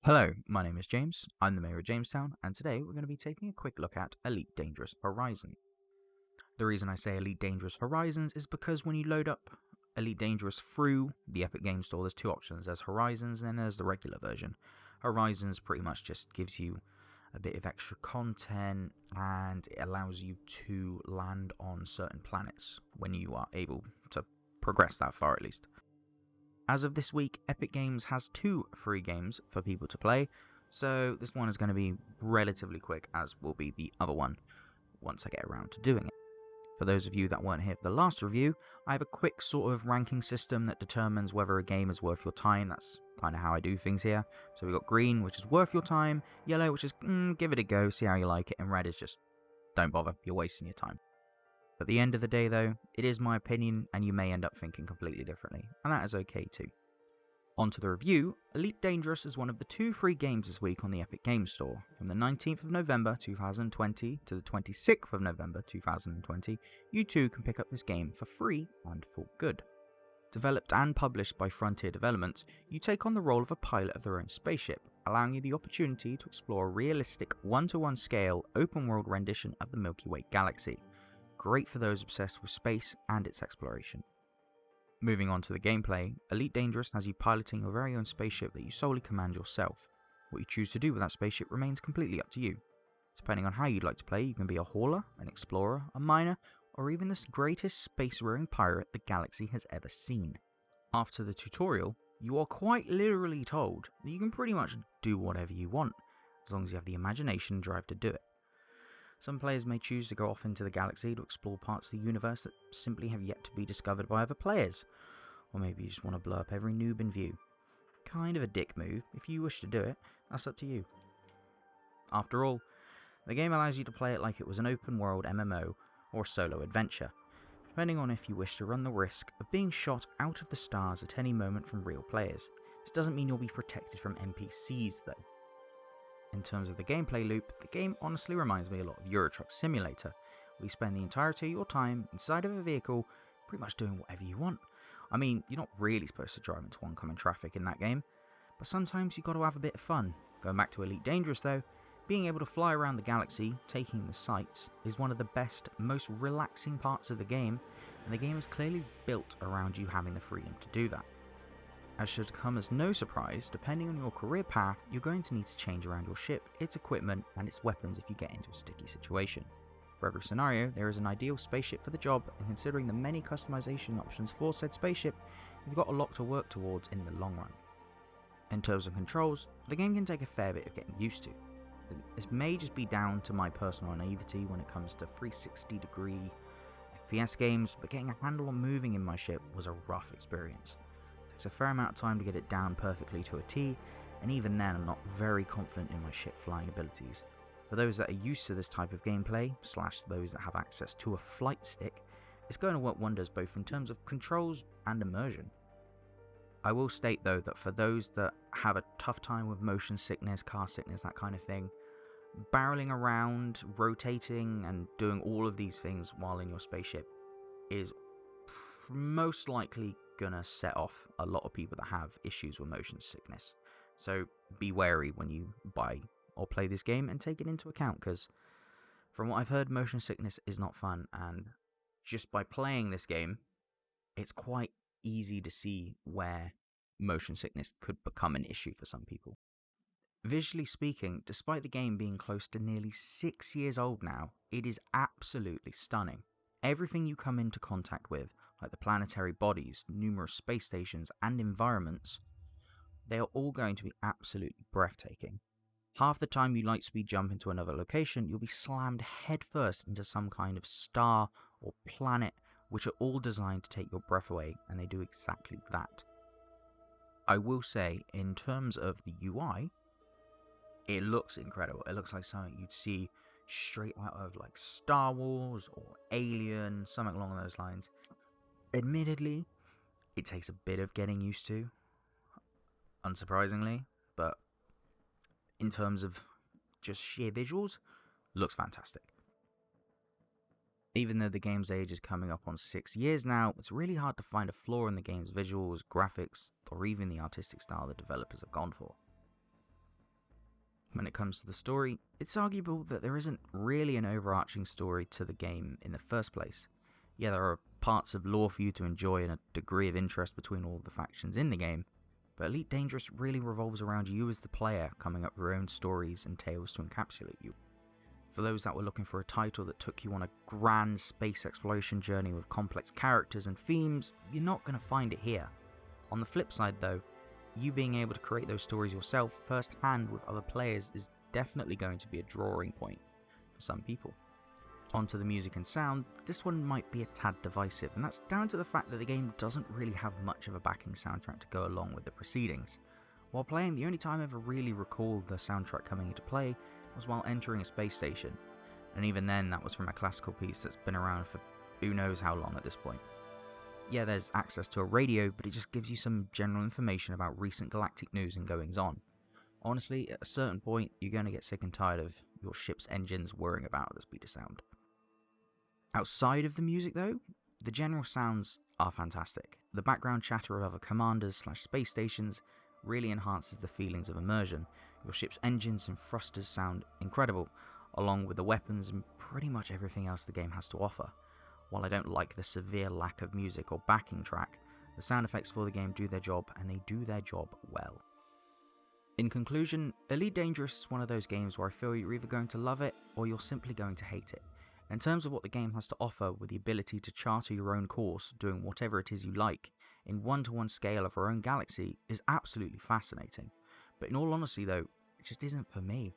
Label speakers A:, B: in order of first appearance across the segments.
A: Hello, my name is James, I'm the Mayor of Jamestown, and today we're going to be taking a quick look at Elite Dangerous Horizon. The reason I say Elite Dangerous Horizons is because when you load up Elite Dangerous through the Epic Games Store, there's two options. There's Horizons and then there's the regular version. Horizons pretty much just gives you a bit of extra content and it allows you to land on certain planets when you are able to progress that far at least. As of this week, Epic Games has 2 free games for people to play, so this one is going to be relatively quick, as will be the other one once I get around to doing it. For those of you that weren't here for the last review, I have a quick sort of ranking system that determines whether a game is worth your time. That's kind of how I do things here. So we've got green, which is worth your time, yellow, which is give it a go, see how you like it, and red is just don't bother, you're wasting your time. At the end of the day though, it is my opinion and you may end up thinking completely differently, and that is okay too. On to the review, Elite Dangerous is one of the 2 free games this week on the Epic Games Store. From the 19th of November 2020 to the 26th of November 2020, you too can pick up this game for free and for good. Developed and published by Frontier Developments, you take on the role of a pilot of their own spaceship, allowing you the opportunity to explore a realistic 1-to-1 scale open world rendition of the Milky Way galaxy. Great for those obsessed with space and its exploration. Moving on to the gameplay, Elite Dangerous has you piloting your very own spaceship that you solely command yourself. What you choose to do with that spaceship remains completely up to you. Depending on how you'd like to play, you can be a hauler, an explorer, a miner, or even the greatest space-roaring pirate the galaxy has ever seen. After the tutorial, you are quite literally told that you can pretty much do whatever you want, as long as you have the imagination and drive to do it. Some players may choose to go off into the galaxy to explore parts of the universe that simply have yet to be discovered by other players. Or maybe you just want to blow up every noob in view. Kind of a dick move. If you wish to do it, that's up to you. After all, the game allows you to play it like it was an open world MMO or solo adventure, depending on if you wish to run the risk of being shot out of the stars at any moment from real players. This doesn't mean you'll be protected from NPCs though. In terms of the gameplay loop, the game honestly reminds me a lot of Euro Truck Simulator, where you spend the entirety of your time inside of a vehicle, pretty much doing whatever you want. I mean, you're not really supposed to drive into oncoming traffic in that game, but sometimes you've got to have a bit of fun. Going back to Elite Dangerous though, being able to fly around the galaxy, taking the sights, is one of the best, most relaxing parts of the game, and the game is clearly built around you having the freedom to do that. As should come as no surprise, depending on your career path, you're going to need to change around your ship, its equipment, and its weapons if you get into a sticky situation. For every scenario, there is an ideal spaceship for the job, and considering the many customization options for said spaceship, you've got a lot to work towards in the long run. In terms of controls, the game can take a fair bit of getting used to. This may just be down to my personal naivety when it comes to 360-degree FPS games, but getting a handle on moving in my ship was a rough experience. It takes a fair amount of time to get it down perfectly to a T, and even then I'm not very confident in my ship flying abilities. For those that are used to this type of gameplay, / those that have access to a flight stick, it's going to work wonders both in terms of controls and immersion. I will state though that for those that have a tough time with motion sickness, car sickness, that kind of thing, barreling around, rotating and doing all of these things while in your spaceship is most likely gonna set off a lot of people that have issues with motion sickness. So be wary when you buy or play this game and take it into account, because from what I've heard, motion sickness is not fun, and just by playing this game, it's quite easy to see where motion sickness could become an issue for some people. Visually speaking, despite the game being close to nearly 6 years old now, it is absolutely stunning. Everything you come into contact with, like the planetary bodies, numerous space stations, and environments, they are all going to be absolutely breathtaking. Half the time you lightspeed jump into another location, you'll be slammed headfirst into some kind of star or planet, which are all designed to take your breath away, and they do exactly that. I will say, in terms of the UI, it looks incredible. It looks like something you'd see straight out of like Star Wars or Alien, something along those lines. Admittedly, it takes a bit of getting used to, unsurprisingly, but in terms of just sheer visuals, looks fantastic. Even though the game's age is coming up on 6 years now, it's really hard to find a flaw in the game's visuals, graphics, or even the artistic style the developers have gone for. When it comes to the story, it's arguable that there isn't really an overarching story to the game in the first place. Yeah, there are parts of lore for you to enjoy and a degree of interest between all the factions in the game, but Elite Dangerous really revolves around you as the player coming up with your own stories and tales to encapsulate you. For those that were looking for a title that took you on a grand space exploration journey with complex characters and themes, you're not going to find it here. On the flip side though, you being able to create those stories yourself firsthand with other players is definitely going to be a drawing point for some people. Onto the music and sound, this one might be a tad divisive, and that's down to the fact that the game doesn't really have much of a backing soundtrack to go along with the proceedings. While playing, the only time I ever really recalled the soundtrack coming into play was while entering a space station, and even then that was from a classical piece that's been around for who knows how long at this point. Yeah, there's access to a radio, but it just gives you some general information about recent galactic news and goings on. Honestly, at a certain point, you're going to get sick and tired of your ship's engines worrying about the speed of sound. Outside of the music though, the general sounds are fantastic. The background chatter of other commanders/space stations really enhances the feelings of immersion. Your ship's engines and thrusters sound incredible, along with the weapons and pretty much everything else the game has to offer. While I don't like the severe lack of music or backing track, the sound effects for the game do their job, and they do their job well. In conclusion, Elite Dangerous is one of those games where I feel you're either going to love it or you're simply going to hate it. In terms of what the game has to offer, with the ability to charter your own course, doing whatever it is you like, in one-to-one scale of our own galaxy, is absolutely fascinating. But in all honesty though, it just isn't for me.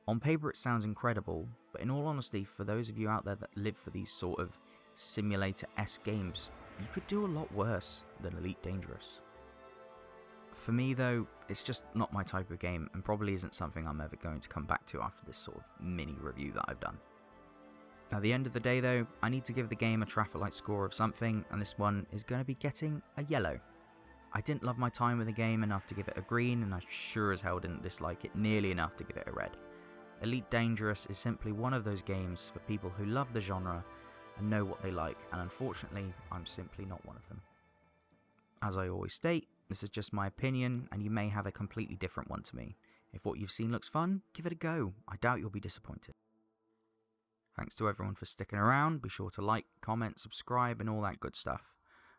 A: On paper it sounds incredible, but in all honesty, for those of you out there that live for these sort of simulator-esque games, you could do a lot worse than Elite Dangerous. For me though, it's just not my type of game, and probably isn't something I'm ever going to come back to after this sort of mini review that I've done. At the end of the day though, I need to give the game a traffic light score of something, and this one is going to be getting a yellow. I didn't love my time with the game enough to give it a green, and I sure as hell didn't dislike it nearly enough to give it a red. Elite Dangerous is simply one of those games for people who love the genre and know what they like, and unfortunately, I'm simply not one of them. As I always state, this is just my opinion, and you may have a completely different one to me. If what you've seen looks fun, give it a go. I doubt you'll be disappointed. Thanks to everyone for sticking around. Be sure to like, comment, subscribe, and all that good stuff.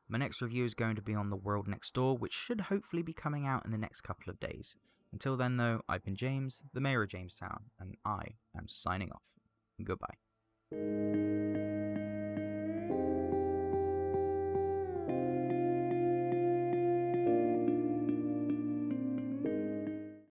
A: My next review is going to be on The World Next Door, which should hopefully be coming out in the next couple of days. Until then though, I've been James, the Mayor of Jamestown, and I am signing off. Goodbye.